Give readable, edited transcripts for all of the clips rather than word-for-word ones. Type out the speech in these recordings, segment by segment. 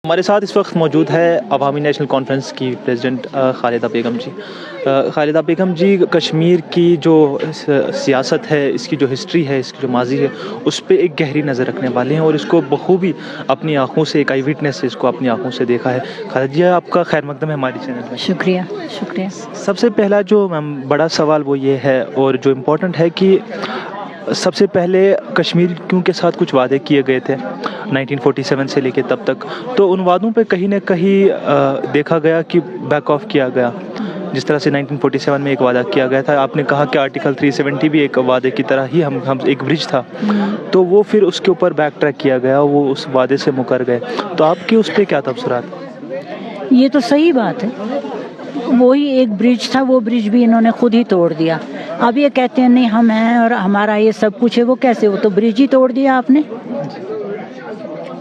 ہمارے ساتھ اس وقت موجود ہے عوامی نیشنل کانفرنس کی پریزیڈنٹ خالدہ بیگم جی۔ خالدہ بیگم جی، کشمیر کی جو سیاست ہے، اس کی جو ہسٹری ہے، اس کی جو ماضی ہے، اس پہ ایک گہری نظر رکھنے والے ہیں اور اس کو بخوبی اپنی آنکھوں سے، ایک آئی وٹنس سے اس کو اپنی آنکھوں سے دیکھا ہے۔ خالدہ جی، آپ کا خیر مقدم ہے ہماری چینل میں۔ شکریہ شکریہ۔ سب سے پہلا جو بڑا سوال وہ یہ ہے اور جو امپورٹنٹ ہے کہ سب سے پہلے کشمیریوں کے ساتھ کچھ وعدے کیے گئے تھے 1947 سے لے کے تب تک، تو ان وعدوں پہ کہیں نہ کہیں دیکھا گیا کہ بیک آف کیا گیا۔ جس طرح سے 1947 میں ایک وعدہ کیا گیا تھا، آپ نے کہا کہ آرٹیکل 370 بھی ایک وعدے کی طرح ہی ہم ایک برج تھا، تو وہ پھر اس کے اوپر بیک ٹریک کیا گیا، وہ اس وعدے سے مکر گئے، تو آپ کے اس پہ کیا تبصرات؟ یہ تو صحیح بات ہے، وہی ایک برج تھا، وہ برج بھی انہوں نے خود ہی توڑ دیا۔ اب یہ کہتے ہیں نہیں ہم ہیں اور ہمارا یہ سب کچھ ہے، وہ کیسے؟ وہ تو برج ہی توڑ دیا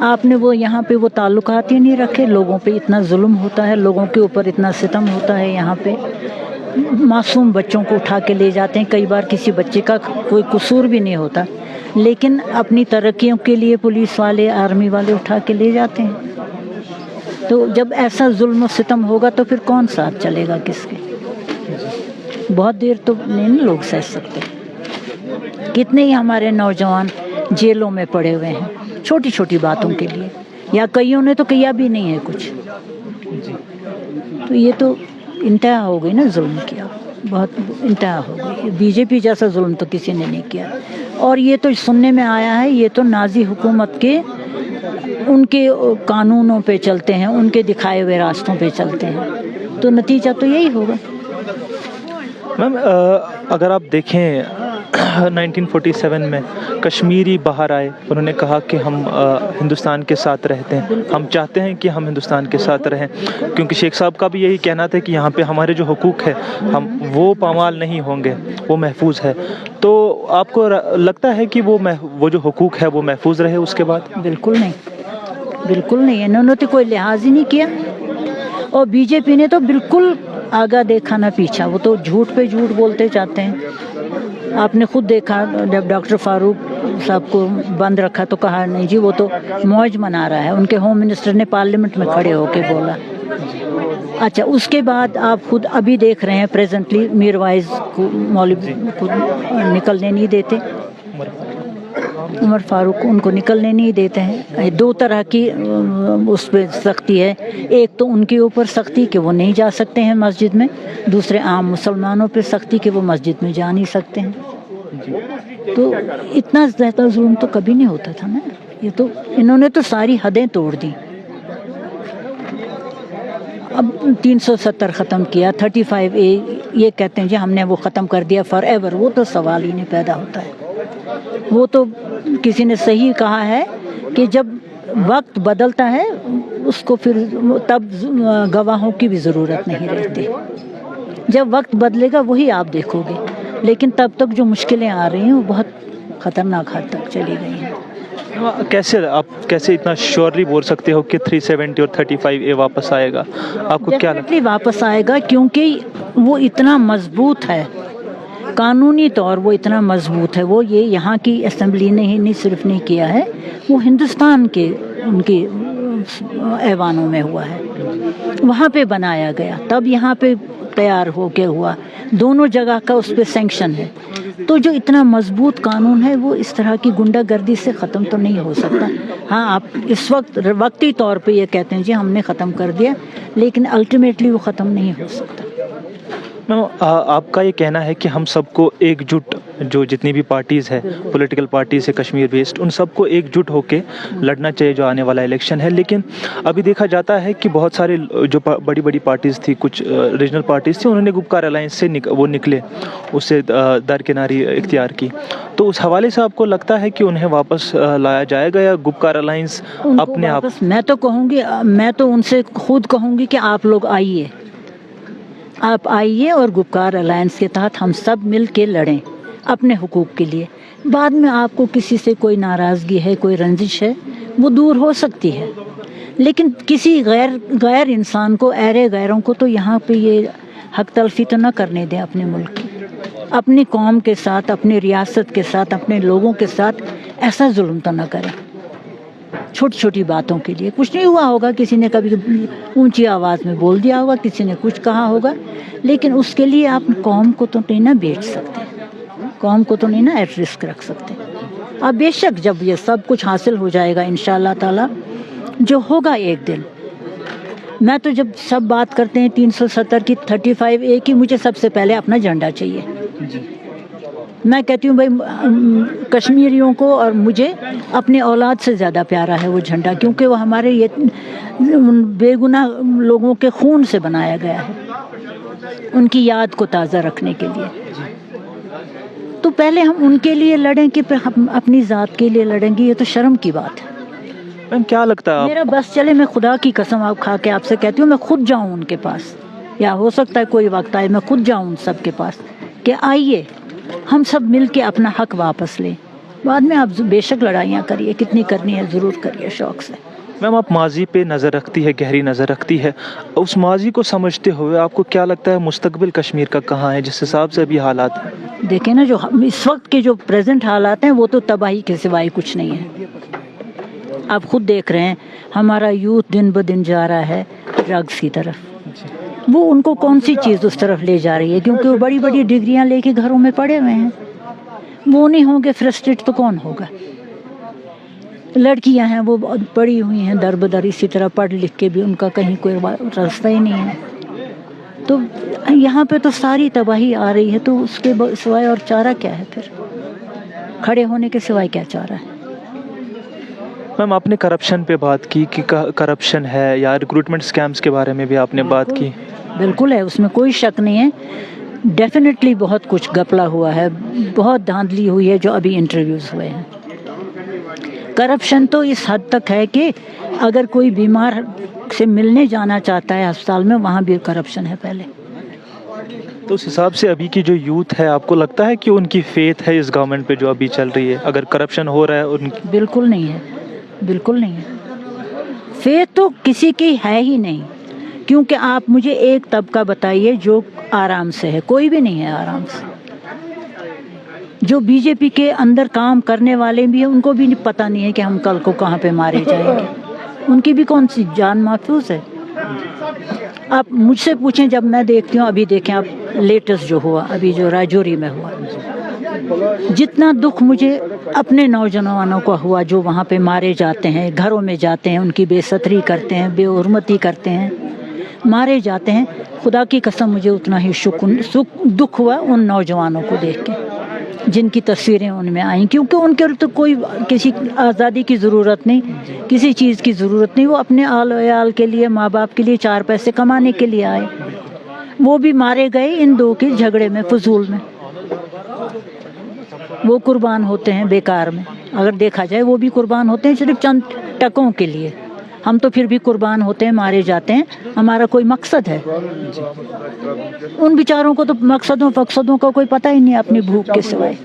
آپ نے وہ یہاں پہ وہ تعلقات ہی نہیں رکھے۔ لوگوں پہ اتنا ظلم ہوتا ہے، لوگوں کے اوپر اتنا ستم ہوتا ہے، یہاں پہ معصوم بچوں کو اٹھا کے لے جاتے ہیں، کئی بار کسی بچے کا کوئی قصور بھی نہیں ہوتا، لیکن اپنی ترقیوں کے لیے پولیس والے، آرمی والے اٹھا کے لے جاتے ہیں۔ تو جب ایسا ظلم و ستم ہوگا تو پھر کون ساتھ چلے گا کس کے؟ بہت دیر تو نہیں لوگ سہ سکتے۔ کتنے ہی ہمارے نوجوان جیلوں میں پڑے ہوئے ہیں چھوٹی چھوٹی باتوں کے لیے، یا کئیوں نے تو کیا بھی نہیں ہے کچھ۔ تو یہ تو انتہا ہو گئی نا ظلم کیا، بہت انتہا ہو گئی۔ بی جے پی جیسا ظلم تو کسی نے نہیں کیا، اور یہ تو سننے میں آیا ہے یہ تو نازی حکومت کے ان کے قانونوں پہ چلتے ہیں، ان کے دکھائے ہوئے راستوں پہ چلتے ہیں، تو نتیجہ تو یہی ہوگا۔ میم، اگر آپ دیکھیں 1947 میں کشمیری باہر آئے، انہوں نے کہا کہ ہم ہندوستان کے ساتھ رہتے ہیں، ہم چاہتے ہیں کہ ہم ہندوستان کے ساتھ رہیں، کیونکہ شیخ صاحب کا بھی یہی کہنا تھا کہ یہاں پہ ہمارے جو حقوق ہے وہ پامال نہیں ہوں گے، وہ محفوظ ہے۔ تو آپ کو لگتا ہے کہ وہ جو حقوق ہے وہ محفوظ رہے اس کے بعد؟ بالکل نہیں، بالکل نہیں، انہوں نے تو کوئی لحاظ ہی نہیں کیا، اور بی جے پی نے تو بالکل آگا دیکھا نہ پیچھا، وہ تو جھوٹ پہ جھوٹ بولتے جاتے ہیں۔ آپ نے خود دیکھا جب ڈاکٹر فاروق صاحب کو بند رکھا تو کہا نہیں جی وہ تو موج منا رہا ہے، ان کے ہوم منسٹر نے پارلیمنٹ میں کھڑے ہو کے بولا۔ اچھا، اس کے بعد آپ خود ابھی دیکھ رہے ہیں پریزنٹلی میر وائز کو مولوی کو نکلنے نہیں دیتے، عمر فاروق ان کو نکلنے نہیں دیتے ہیں۔ دو طرح کی اس پہ سختی ہے، ایک تو ان کے اوپر سختی کہ وہ نہیں جا سکتے ہیں مسجد میں، دوسرے عام مسلمانوں پہ سختی کہ وہ مسجد میں جا نہیں سکتے ہیں۔ تو اتنا زیادہ ظلم تو کبھی نہیں ہوتا تھا نا، یہ تو انہوں نے تو ساری حدیں توڑ دی۔ اب 370 ختم کیا، 35A یہ کہتے ہیں جی ہم نے وہ ختم کر دیا فار ایور، وہ تو سوال ہی نہیں پیدا ہوتا ہے۔ وہ تو کسی نے صحیح کہا ہے کہ جب وقت بدلتا ہے اس کو پھر تب گواہوں کی بھی ضرورت نہیں رہتی، جب وقت بدلے گا وہی آپ دیکھو گے، لیکن تب تک جو مشکلیں آ رہی ہیں وہ بہت خطرناک حد تک چلی گئی ہیں۔ آپ کیسے اتنا شیورلی بول سکتے ہو کہ 370 اور 35A واپس آئے گا؟ آپ کو کیا لگتا ہے؟ واپس آئے گا کیونکہ وہ اتنا مضبوط ہے، قانونی طور وہ اتنا مضبوط ہے، وہ یہ یہاں کی اسمبلی نے ہی نہیں صرف نہیں کیا ہے، وہ ہندوستان کے ان کے ایوانوں میں ہوا ہے، وہاں پہ بنایا گیا، تب یہاں پہ تیار ہو کے ہوا، دونوں جگہ کا اس پہ سینکشن ہے۔ تو جو اتنا مضبوط قانون ہے وہ اس طرح کی گنڈا گردی سے ختم تو نہیں ہو سکتا۔ ہاں، آپ اس وقت وقتی طور پہ یہ کہتے ہیں جی ہم نے ختم کر دیا، لیکن الٹیمیٹلی وہ ختم نہیں ہو سکتا۔ آپ کا یہ کہنا ہے کہ ہم سب کو ایک جٹ، جو جتنی بھی پارٹیز ہے، پولیٹیکل پارٹیز ہے کشمیر بیسڈ، ان سب کو ایک جٹ ہو کے لڑنا چاہیے جو آنے والا الیکشن ہے، لیکن ابھی دیکھا جاتا ہے کہ بہت سارے جو بڑی بڑی پارٹیز تھی، کچھ ریجنل پارٹیز تھی، انہوں نے گپکار الائنس سے وہ نکلے، اس سے درکناری اختیار کی، تو اس حوالے سے آپ کو لگتا ہے کہ انہیں واپس لایا جائے گا یا گپکار الائنس اپنے آپ؟ میں تو کہوں گی، میں تو ان سے خود کہوں گی کہ آپ لوگ آئیے، آپ آئیے اور گپکار الائنس کے تحت ہم سب مل کے لڑیں اپنے حقوق کے لیے۔ بعد میں آپ کو کسی سے کوئی ناراضگی ہے، کوئی رنجش ہے، وہ دور ہو سکتی ہے، لیکن کسی غیر انسان کو، ایرے غیروں کو تو یہاں پہ یہ حق تلفی تو نہ کرنے دیں اپنے ملک کی، اپنی قوم کے ساتھ، اپنی ریاست کے ساتھ، اپنے لوگوں کے ساتھ ایسا ظلم تو نہ کریں۔ छोटी छोटी बातों के लिए। कुछ नहीं हुआ होगा, किसी ने कभी ऊंची आवाज़ में बोल दिया होगा, किसी ने कुछ कहा होगा, लेकिन उसके लिए आप कौम को तो नहीं ना बेच सकते, कौम को तो नहीं ना एट रिस्क रख सकते। अब बेशक जब ये सब कुछ हासिल हो जाएगा इंशाअल्लाह ताला, जो होगा एक दिन, मैं तो जब सब बात करते हैं 370 की 35A की, मुझे सबसे पहले अपना झंडा चाहिए। मैं कहती हूँ भाई कश्मीरियों को और मुझे अपने औलाद से ज़्यादा प्यारा है वो झंडा, क्योंकि वो हमारे ये बेगुनाह लोगों के खून से बनाया गया है, उनकी याद को ताज़ा रखने के लिए। तो पहले हम उनके लिए लड़ें कि फिर हम अपनी ज़ात के लिए लड़ेंगे, ये तो शर्म की बात है। मैम क्या लगता है मेरा बस चले, मैं खुदा की कसम आप खा के आपसे कहती हूँ, मैं खुद जाऊँ उनके पास, या हो सकता है कोई वक्त आए मैं खुद जाऊँ उन सब के पास कि आइए हम सब मिल के अपना हक वापस लें। बाद में आप बेशक लड़ाइयाँ करिए, कितनी करनी है ज़रूर करिए शौक़ से। मैम आप माजी पे नज़र रखती है, गहरी नज़र रखती है, उस माजी को समझते हुए आपको क्या लगता है मुस्तकबिल कश्मीर का कहाँ है, जिस हिसाब से अभी हालात हैं? देखें ना, जो इस वक्त के जो प्रेजेंट हालात हैं वो तो तबाही के सिवाय कुछ नहीं है। आप खुद देख रहे हैं हमारा यूथ दिन ब दिन जा रहा है ड्रग्स की तरफ, वो उनको कौन सी चीज़ उस तरफ ले जा रही है, क्योंकि वो बड़ी बड़ी डिग्रियां लेके घरों में पड़े हुए हैं। वो नहीं होंगे फ्रस्ट्रेट तो कौन होगा? लड़कियां हैं वो पड़ी हुई हैं दर बदर, इसी तरह पढ़ लिख के भी उनका कहीं कोई रास्ता ही नहीं है। तो यहाँ पे तो सारी तबाही आ रही है, तो उसके सिवाय और चारा क्या है? फिर खड़े होने के सिवाय क्या चारा है? मैम आपने करप्शन पे बात की कि करप्शन है, या रिक्रूटमेंट स्कैम्स के बारे में भी आपने बात की। बिल्कुल है, उसमें कोई शक नहीं है। डेफिनेटली बहुत कुछ घपला हुआ है, बहुत धांधली हुई है जो अभी इंटरव्यूज़ हुए हैं। करप्शन तो इस हद तक है कि अगर कोई बीमार से मिलने जाना चाहता है अस्पताल में, वहाँ भी करप्शन है पहले। तो उस हिसाब से अभी की जो यूथ है, आपको लगता है कि उनकी फेथ है इस गवर्नमेंट पे जो अभी चल रही है, अगर करप्शन हो रहा है उनकी? बिल्कुल नहीं है, बिल्कुल नहीं है। फेथ तो किसी की है ही नहीं, क्योंकि आप मुझे एक तबका बताइए जो आराम से है, कोई भी नहीं है आराम से। जो बीजेपी के अंदर काम करने वाले भी हैं, उनको भी पता नहीं है कि हम कल को कहाँ पे मारे जाएंगे, उनकी भी कौन सी जान महफूज है। आप मुझसे पूछें, जब मैं देखती हूँ, अभी देखें आप लेटेस्ट जो हुआ अभी जो राजौरी में हुआ, जितना दुख मुझे अपने नौजवानों को हुआ जो वहाँ पे मारे जाते हैं, घरों में जाते हैं, उनकी बेसतरी करते हैं, बेहुरमती करते हैं, मारे जाते हैं, खुदा की कसम मुझे उतना ही दुख हुआ उन नौजवानों को देख के जिनकी तस्वीरें उनमें आई, क्योंकि उनके तो कोई किसी आज़ादी की ज़रूरत नहीं, किसी चीज़ की ज़रूरत नहीं। वो अपने आल वयाल के लिए, माँ बाप के लिए, चार पैसे कमाने के लिए आए, वो भी मारे गए इन दो के झगड़े में, फजूल में। वो कुर्बान होते हैं बेकार में, अगर देखा जाए वो भी कुर्बान होते हैं सिर्फ चंद टकों के लिए। हम तो फिर भी कुर्बान होते हैं, मारे जाते हैं, हमारा कोई मकसद है। उन बेचारों को तो मकसदों का कोई पता ही नहीं अपनी भूख के सिवाय।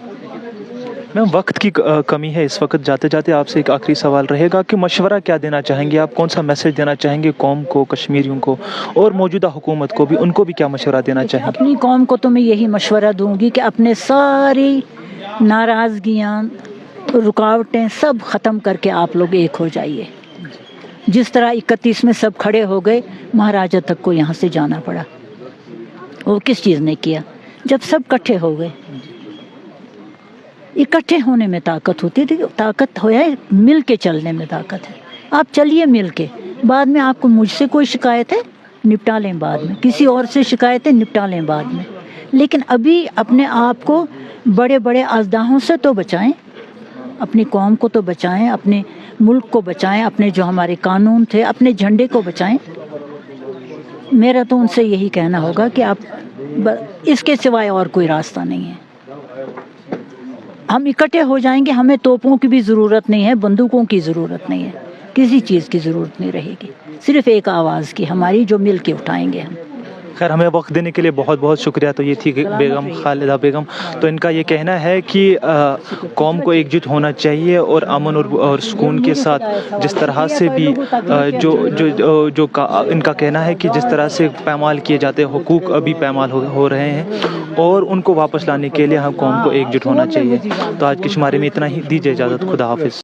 मैम वक्त की कमी है इस वक्त, जाते जाते आपसे एक आखिरी सवाल रहेगा कि मशवरा क्या देना चाहेंगे आप, कौन सा मैसेज देना चाहेंगे कौम को, कश्मीरियों को और मौजूदा हुकूमत को भी, उनको भी क्या मशवरा देना चाहेंगे? अपनी कौम को तो मैं यही मशवरा दूंगी कि अपने सारी नाराज़गियाँ, रुकावटें सब ख़त्म करके आप लोग एक हो जाइए। जिस तरह 31 में सब खड़े हो गए, महाराजा तक को यहाँ से जाना पड़ा, वो किस चीज़ ने किया? जब सब इकट्ठे हो गए। इकट्ठे होने में ताकत होती थी, ताकत हो है मिल के चलने में ताकत है। आप चलिए मिल के, बाद में आपको मुझसे कोई शिकायत है निपटा लें, बाद में किसी और से शिकायत है निपटा लें बाद में, लेकिन अभी अपने आप को बड़े बड़े अज़दाहों से तो बचाएं, अपनी कौम को तो बचाएं, अपने मुल्क को बचाएं, अपने जो हमारे कानून थे, अपने झंडे को बचाएं। मेरा तो उनसे यही कहना होगा कि आप इसके सिवाय और कोई रास्ता नहीं है। हम इकट्ठे हो जाएंगे, हमें तोपों की भी ज़रूरत नहीं है, बंदूकों की ज़रूरत नहीं है, किसी चीज़ की ज़रूरत नहीं रहेगी, सिर्फ एक आवाज़ की हमारी, जो मिल के उठाएंगे हम। खैर हमें वक्त देने के लिए बहुत बहुत शुक्रिया। तो ये थी बेगम खालिदा बेगम। तो इनका ये कहना है कि कौम को एकजुट होना चाहिए और अमन और सुकून के साथ जिस तरह से भी इनका कहना है कि जिस तरह से पैमाल किए जाते हैं, हुकूक अभी पैमाल हो रहे हैं और उनको वापस लाने के लिए हम कौम को एकजुट होना चाहिए। तो आज की शुमारे में इतना ही, दीजिए इजाज़त, खुदा हाफिज़।